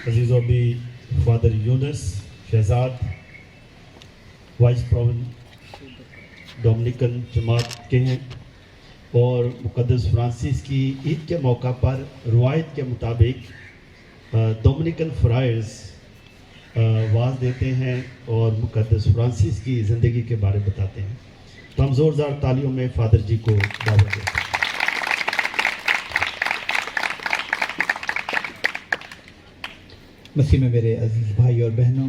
عزیزوں بھی فادر یونس Shahzad voice proven ڈومنیکن جماعت کے ہیں اور مقدس فرانسس کی عید کے موقع پر روایت کے مطابق ڈومنیکن فرائرز واز دیتے ہیں اور مقدس فرانسس کی زندگی کے بارے بتاتے ہیں. تو ہم زوردار تالیوں میں فادر جی کو دعوت دیتے ہیں. مسیح میں میرے عزیز بھائی اور بہنوں،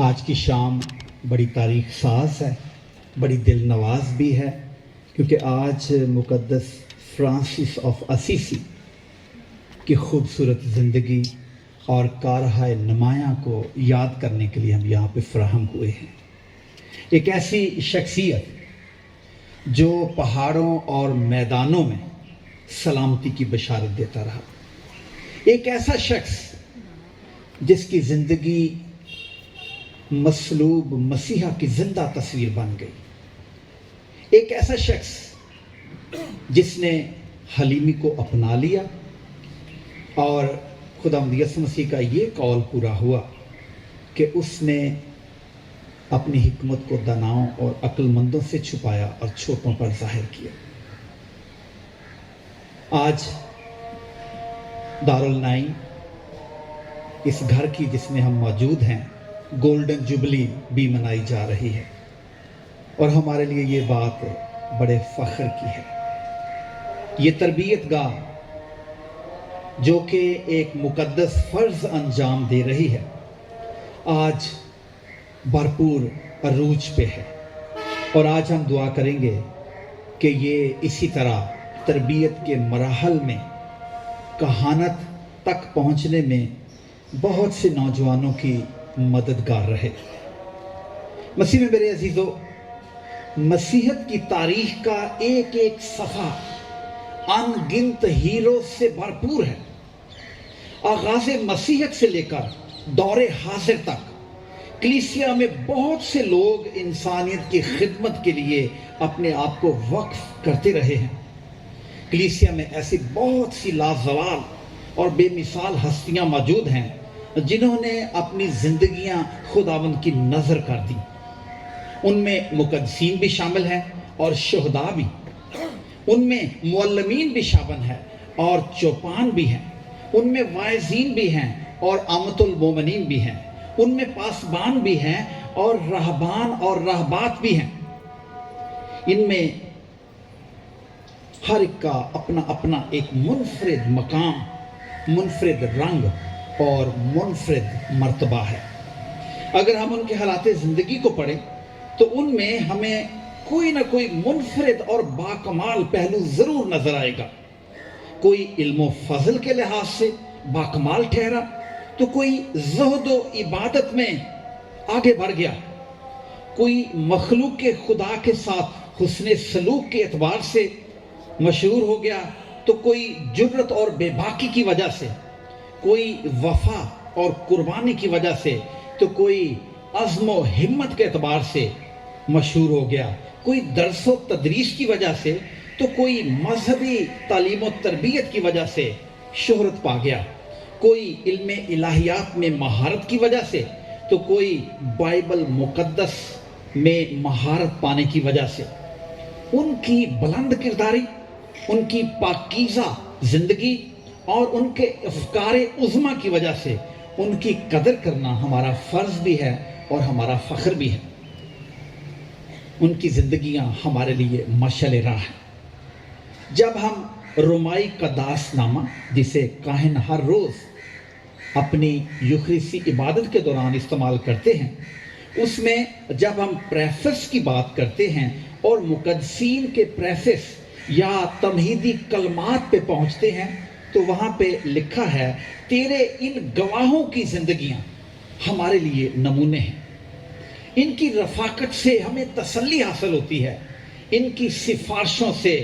آج کی شام بڑی تاریخ ساز ہے، بڑی دل نواز بھی ہے، کیونکہ آج مقدس فرانسس آف اسیسی کی خوبصورت زندگی اور کارہائے نمایاں کو یاد کرنے کے لیے ہم یہاں پہ فراہم ہوئے ہیں. ایک ایسی شخصیت جو پہاڑوں اور میدانوں میں سلامتی کی بشارت دیتا رہا، ایک ایسا شخص جس کی زندگی مصلوب مسیحا کی زندہ تصویر بن گئی، ایک ایسا شخص جس نے حلیمی کو اپنا لیا اور خداوند یسوع مسیح کا یہ قول پورا ہوا کہ اس نے اپنی حکمت کو داناؤں اور عقل مندوں سے چھپایا اور چھوٹوں پر ظاہر کیا. آج دارالنعیم اس گھر کی جس میں ہم موجود ہیں گولڈن جوبلی بھی منائی جا رہی ہے، اور ہمارے لیے یہ بات بڑے فخر کی ہے. یہ تربیت گاہ جو کہ ایک مقدس فرض انجام دے رہی ہے، آج بھرپور عروج پہ ہے، اور آج ہم دعا کریں گے کہ یہ اسی طرح تربیت کے مراحل میں کہانت تک پہنچنے میں بہت سے نوجوانوں کی مددگار رہے. مسیح میں میرے عزیزو، مسیحیت کی تاریخ کا ایک ایک صفحہ ان گنت ہیرو سے بھرپور ہے. آغاز مسیحیت سے لے کر دور حاضر تک کلیسیا میں بہت سے لوگ انسانیت کی خدمت کے لیے اپنے آپ کو وقف کرتے رہے ہیں. کلیسیا میں ایسی بہت سی لازوال اور بے مثال ہستیاں موجود ہیں جنہوں نے اپنی زندگیاں خداوند کی نظر کر دی. ان میں مقدسین بھی شامل ہیں اور شہداء بھی، ان میں معلمین بھی شامل ہیں اور چوپان بھی ہیں، ان میں واعظین بھی ہیں اور امت المومنین بھی ہیں، ان میں پاسبان بھی ہیں اور رہبان اور رہبات بھی ہیں. ان میں ہر ایک کا اپنا اپنا ایک منفرد مقام، منفرد رنگ اور منفرد مرتبہ ہے. اگر ہم ان کے حالات زندگی کو پڑھیں تو ان میں ہمیں کوئی نہ کوئی منفرد اور باکمال پہلو ضرور نظر آئے گا. کوئی علم و فضل کے لحاظ سے باکمال ٹھہرا تو کوئی زہد و عبادت میں آگے بڑھ گیا، کوئی مخلوق کے خدا کے ساتھ حسن سلوک کے اعتبار سے مشہور ہو گیا، تو کوئی جرت اور بے باکی کی وجہ سے، کوئی وفا اور قربانی کی وجہ سے، تو کوئی عزم و ہمت کے اعتبار سے مشہور ہو گیا، کوئی درس و تدریس کی وجہ سے، تو کوئی مذہبی تعلیم و تربیت کی وجہ سے شہرت پا گیا، کوئی علم الہیات میں مہارت کی وجہ سے، تو کوئی بائبل مقدس میں مہارت پانے کی وجہ سے. ان کی بلند کرداری، ان کی پاکیزہ زندگی اور ان کے افکار عظمیٰ کی وجہ سے ان کی قدر کرنا ہمارا فرض بھی ہے اور ہمارا فخر بھی ہے. ان کی زندگیاں ہمارے لیے مشعل راہ ہیں. جب ہم رومائی قداس نامہ جسے کاہن ہر روز اپنی یوخریستی عبادت کے دوران استعمال کرتے ہیں، اس میں جب ہم پریفس کی بات کرتے ہیں اور مقدسین کے پریفس یا تمہیدی کلمات پہ پہنچتے ہیں تو وہاں پہ لکھا ہے، تیرے ان گواہوں کی زندگیاں ہمارے لیے نمونے ہیں. ان کی رفاقت سے ہمیں تسلی حاصل ہوتی ہے، ان کی سفارشوں سے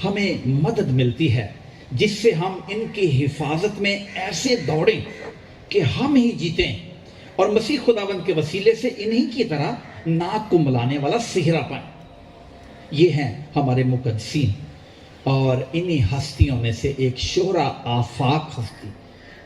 ہمیں مدد ملتی ہے، جس سے ہم ان کی حفاظت میں ایسے دوڑیں کہ ہم ہی جیتیں اور مسیح خداوند کے وسیلے سے انہی کی طرح ناک کو ملانے والا سہرا پائیں. یہ ہیں ہمارے مقدسین، اور انہی ہستیوں میں سے ایک شہرا آفاق ہستی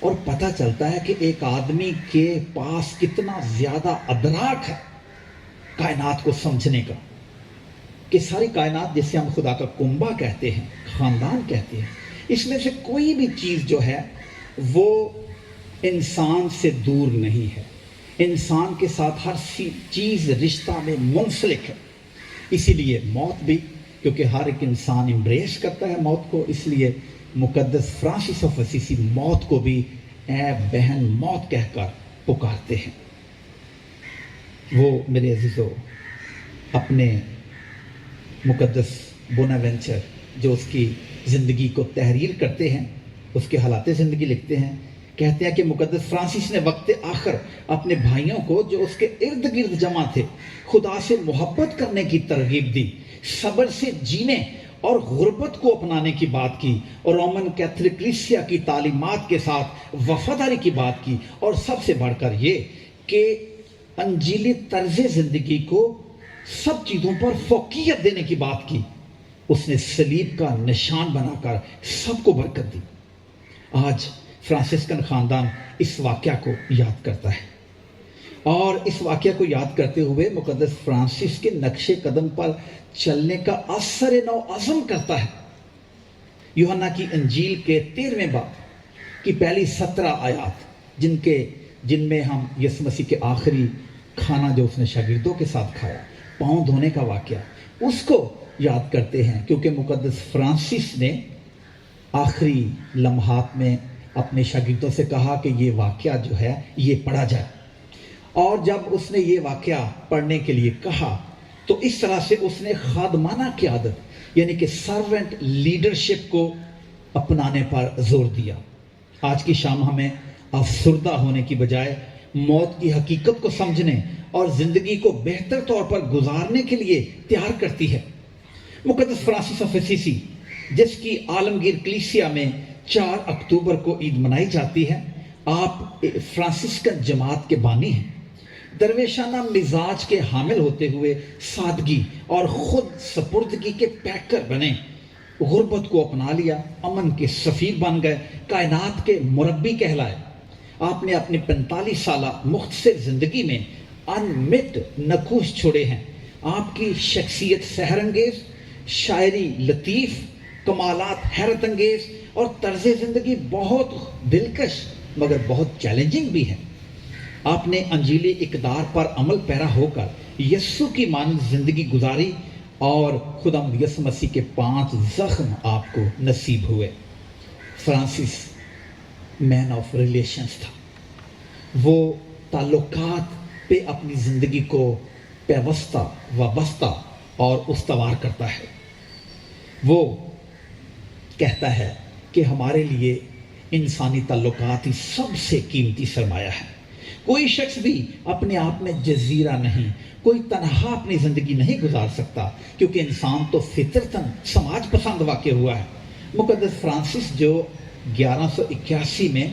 اور پتہ چلتا ہے کہ ایک آدمی کے پاس کتنا زیادہ ادراک ہے کائنات کو سمجھنے کا، کہ ساری کائنات جسے ہم خدا کا کنبہ کہتے ہیں، خاندان کہتے ہیں، اس میں سے کوئی بھی چیز جو ہے وہ انسان سے دور نہیں ہے، انسان کے ساتھ ہر چیز رشتہ میں منسلک ہے۔ اسی لیے موت بھی، کیونکہ ہر ایک انسان امبریس کرتا ہے موت کو، اس لیے مقدس فرانسس آف اسیسی موت کو بھی اے بہن موت کہہ کر پکارتے ہیں۔ وہ میرے عزیزو اپنے مقدس بوناوینچر جو اس کی زندگی کو تحریر کرتے ہیں، اس کے حالات زندگی لکھتے ہیں، کہتے ہیں کہ مقدس فرانسس نے وقت آخر اپنے بھائیوں کو جو اس کے ارد گرد جمع تھے خدا سے محبت کرنے کی ترغیب دی، صبر سے جینے اور غربت کو اپنانے کی بات کی، اور رومن کیتھولک کلیسیا کی تعلیمات کے ساتھ وفاداری کی بات کی، اور سب سے بڑھ کر یہ کہ انجیلی طرز زندگی کو سب چیزوں پر فوقیت دینے کی بات کی۔ اس نے صلیب کا نشان بنا کر سب کو برکت دی۔ آج فرانسسکن خاندان اس واقعہ کو یاد کرتا ہے، اور اس واقعہ کو یاد کرتے ہوئے مقدس فرانسس کے نقش قدم پر چلنے کا اثر نو عزم کرتا ہے۔ یوحنا کی انجیل کے 13ویں باب کی پہلی 17 آیات جن میں ہم یسوع مسیح کے آخری کھانا جو اس نے شاگردوں کے ساتھ کھایا، پاؤں دھونے کا واقعہ، اس کو یاد کرتے ہیں، کیونکہ مقدس فرانسس نے آخری لمحات میں اپنے شاگردوں سے کہا کہ یہ واقعہ جو ہے یہ پڑھا جائے، اور جب اس نے یہ واقعہ پڑھنے کے لیے کہا تو اس طرح سے اس نے خادمانہ قیادت یعنی کہ سرونٹ لیڈرشپ کو اپنانے پر زور دیا۔ آج کی شام ہمیں افسردہ ہونے کی بجائے موت کی حقیقت کو سمجھنے اور زندگی کو بہتر طور پر گزارنے کے لیے تیار کرتی ہے۔ مقدس فرانسس آف اسیسی جس کی عالمگیر کلیسیا میں 4 اکتوبر کو عید منائی جاتی ہے، آپ فرانسسکن جماعت کے بانی ہیں۔ درویشانہ مزاج کے حامل ہوتے ہوئے سادگی اور خود سپردگی کے پیکر بنے، غربت کو اپنا لیا، امن کے سفیر بن گئے، کائنات کے مربی کہلائے۔ آپ نے اپنی 45 سالہ مختصر زندگی میں انمٹ نقوش چھوڑے ہیں۔ آپ کی شخصیت سحر انگیز، شاعری لطیف، کمالات حیرت انگیز، اور طرز زندگی بہت دلکش مگر بہت چیلنجنگ بھی ہے۔ آپ نے انجیلی اقدار پر عمل پیرا ہو کر یسوع کی مانند زندگی گزاری، اور خدا یسوع مسیح کے 5 زخم آپ کو نصیب ہوئے۔ فرانسس مین آف ریلیشنز تھا، وہ تعلقات پہ اپنی زندگی کو پیوستہ، وابستہ اور استوار کرتا ہے۔ وہ کہتا ہے کہ ہمارے لیے انسانی تعلقات ہی سب سے قیمتی سرمایہ ہے۔ کوئی شخص بھی اپنے آپ میں جزیرہ نہیں، کوئی تنہا اپنی زندگی نہیں گزار سکتا، کیونکہ انسان تو فطرتاً سماج پسند واقع ہوا ہے۔ مقدس فرانسس جو 1181 میں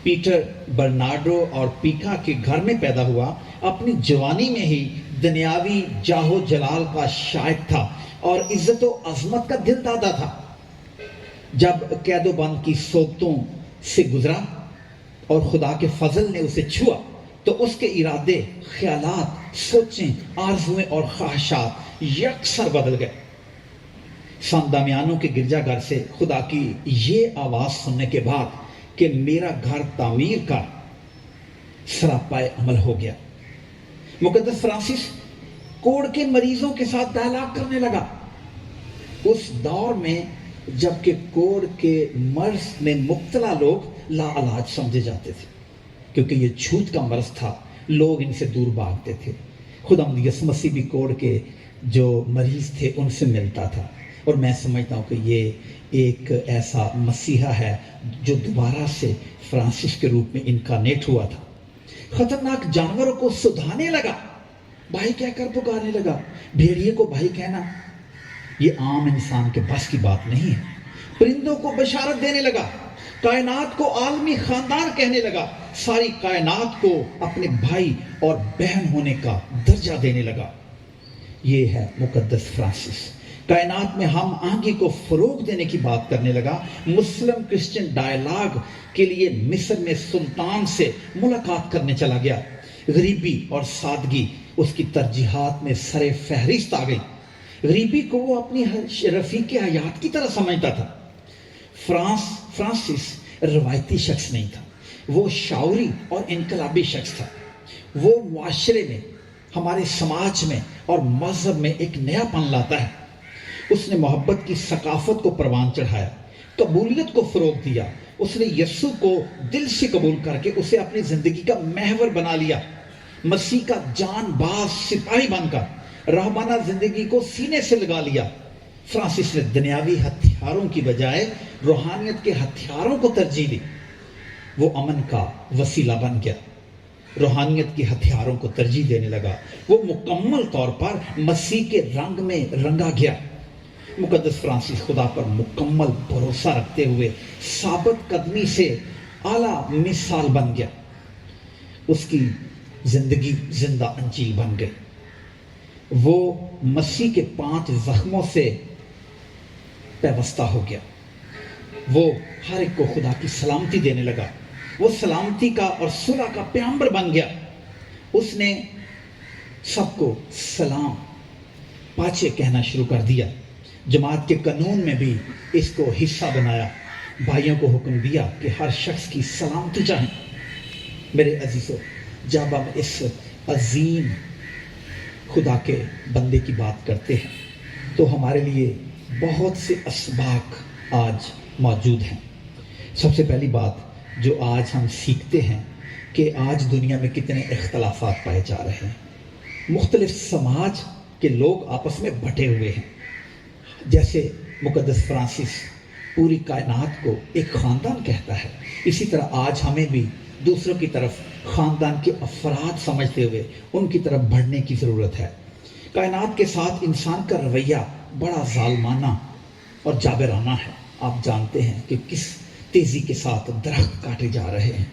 پیٹر برنارڈو اور پیکا کے گھر میں پیدا ہوا، اپنی جوانی میں ہی دنیاوی جاہ و جلال کا شائق تھا اور عزت و عظمت کا دل دادا تھا۔ جب قید و بند کی صوبتوں سے گزرا اور خدا کے فضل نے اسے چھوا تو اس کے ارادے، خیالات، سوچیں، آرزویں اور خواہشات یکسر بدل گئے۔ سان دامیانو کے گرجا گھر سے خدا کی یہ آواز سننے کے بعد کہ میرا گھر تعمیر کا سراپائے عمل ہو گیا، مقدس فرانسس کوڑ کے مریضوں کے ساتھ ڈائلاگ کرنے لگا۔ اس دور میں جب کہ کوڑ کے مرض میں مبتلا لوگ لا علاج سمجھے جاتے تھے، کیونکہ یہ چھوت کا مرض تھا، لوگ ان سے دور بھاگتے تھے۔ خدا یسوع مسیح بھی کوڑ کے جو مریض تھے ان سے ملتا تھا، اور میں سمجھتا ہوں کہ یہ ایک ایسا مسیحا ہے جو دوبارہ سے فرانسس کے روپ میں انکارنیٹ ہوا تھا۔ خطرناک جانوروں کو سدھانے لگا، بھائی کہہ کر پکارنے لگا۔ بھیڑیے کو بھائی کہنا یہ عام انسان کے بس کی بات نہیں ہے۔ پرندوں کو بشارت دینے لگا، کائنات کو عالمی خاندان کہنے لگا، ساری کائنات کو اپنے بھائی اور بہن ہونے کا درجہ دینے لگا۔ یہ ہے مقدس فرانسس۔ کائنات میں ہم آہنگی کو فروغ دینے کی بات کرنے لگا. مسلم کرسچن ڈائلاگ کے لیے مصر میں سلطان سے ملاقات کرنے چلا گیا. غریبی اور سادگی اس کی ترجیحات میں سر فہرست آ گئی. غریبی کو وہ اپنی رفیق حیات کی طرح سمجھتا تھا. فرانسس روایتی شخص نہیں تھا، وہ شعوری اور انقلابی شخص تھا. وہ معاشرے میں، ہمارے سماج میں اور مذہب میں ایک نیا پن لاتا ہے. اس نے محبت کی ثقافت کو پروان چڑھایا، قبولیت کو فروغ دیا. اس نے یسوع کو دل سے قبول کر کے اسے اپنی زندگی کا محور بنا لیا. مسیح کا جان باز سپاہی بن کر رہبانہ زندگی کو سینے سے لگا لیا. فرانسس نے دنیاوی ہتھیاروں کی بجائے روحانیت کے ہتھیاروں کو ترجیح دی. وہ امن کا وسیلہ بن گیا، روحانیت کے ہتھیاروں کو ترجیح دینے لگا. وہ مکمل طور پر مسیح کے رنگ میں رنگا گیا. مقدس فرانسس خدا پر مکمل بھروسہ رکھتے ہوئے ثابت قدمی سے اعلیٰ مثال بن گیا. اس کی زندگی زندہ انجیل بن گئی. وہ مسیح کے 5 زخموں سے پیوستہ ہو گیا. وہ ہر ایک کو خدا کی سلامتی دینے لگا. وہ سلامتی کا اور صلح کا پیغمبر بن گیا. اس نے سب کو سلام پاچے کہنا شروع کر دیا. جماعت کے قانون میں بھی اس کو حصہ بنایا. بھائیوں کو حکم دیا کہ ہر شخص کی سلامتی چاہیں. میرے عزیزو، جب ہم اس عظیم خدا کے بندے کی بات کرتے ہیں تو ہمارے لیے بہت سے اسباق آج موجود ہیں. سب سے پہلی بات جو آج ہم سیکھتے ہیں کہ آج دنیا میں کتنے اختلافات پائے جا رہے ہیں. مختلف سماج کے لوگ آپس میں بٹے ہوئے ہیں. جیسے مقدس فرانسس پوری کائنات کو ایک خاندان کہتا ہے، اسی طرح آج ہمیں بھی دوسروں کی طرف خاندان کے افراد سمجھتے ہوئے ان کی طرف بڑھنے کی ضرورت ہے. کائنات کے ساتھ انسان کا رویہ بڑا ظالمانہ اور جابرانہ ہے. آپ جانتے ہیں کہ کس تیزی کے ساتھ درخت کاٹے جا رہے ہیں،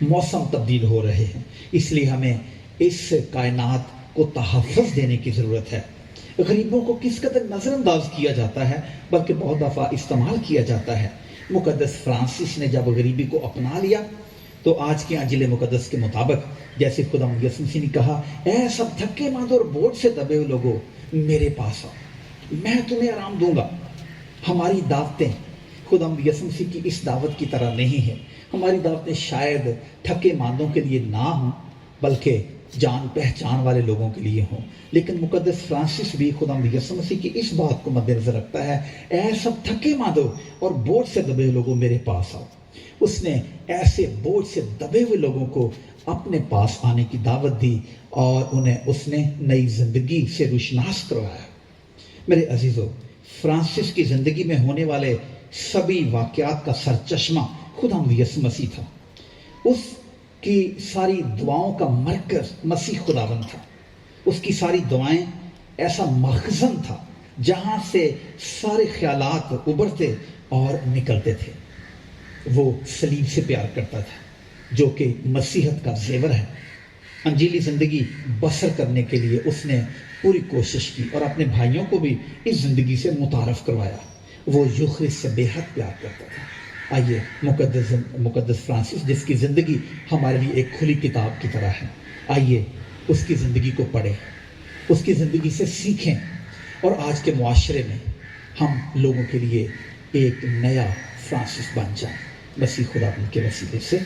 موسم تبدیل ہو رہے ہیں. اس لیے ہمیں اس کائنات کو تحفظ دینے کی ضرورت ہے. غریبوں کو کس قدر نظر انداز کیا جاتا ہے، بلکہ بہت دفعہ استعمال کیا جاتا ہے. مقدس فرانسس نے جب غریبی کو اپنا لیا تو آج کے انجیل مقدس کے مطابق جیسے خدا یسوع مسیح نے کہا، اے سب تھکے ماندے اور بوجھ سے دبے ہوئے لوگوں میرے پاس آؤ، میں تمہیں آرام دوں گا. ہماری دعوتیں خدا یسوع مسیح کی اس دعوت کی طرح نہیں ہے. ہماری دعوتیں شاید تھکے ماندوں کے لیے نہ ہوں بلکہ جان پہچان والے لوگوں کے لیے ہوں. لیکن مقدس فرانسس بھی خدا یسوع مسیح کی اس بات کو مد نظر رکھتا ہے، اے سب تھکے ماندو اور بوجھ سے دبے لوگوں میرے پاس آؤ. اس نے ایسے بوجھ سے دبے ہوئے لوگوں کو اپنے پاس آنے کی دعوت دی اور انہیں اس نے نئی زندگی سے روشناس کروایا. میرے عزیزو، فرانسس کی زندگی میں ہونے والے سبھی واقعات کا سرچشمہ خدا یسوع مسیح تھا. اس کی ساری دعاؤں کا مرکز مسیح خداوند تھا. اس کی ساری دعائیں ایسا مخزن تھا جہاں سے سارے خیالات ابھرتے اور نکلتے تھے. وہ صلیب سے پیار کرتا تھا جو کہ مسیحت کا زیور ہے. انجیلی زندگی بسر کرنے کے لیے اس نے پوری کوشش کی اور اپنے بھائیوں کو بھی اس زندگی سے متعارف کروایا. وہ یوخرس سے بے حد پیار کرتا تھا. آئیے مقدس فرانسس جس کی زندگی ہمارے لیے ایک کھلی کتاب کی طرح ہے، آئیے اس کی زندگی کو پڑھیں، اس کی زندگی سے سیکھیں اور آج کے معاشرے میں ہم لوگوں کے لیے ایک نیا فرانسس بن جائیں. مسیح خدا ان کے وسیلے سے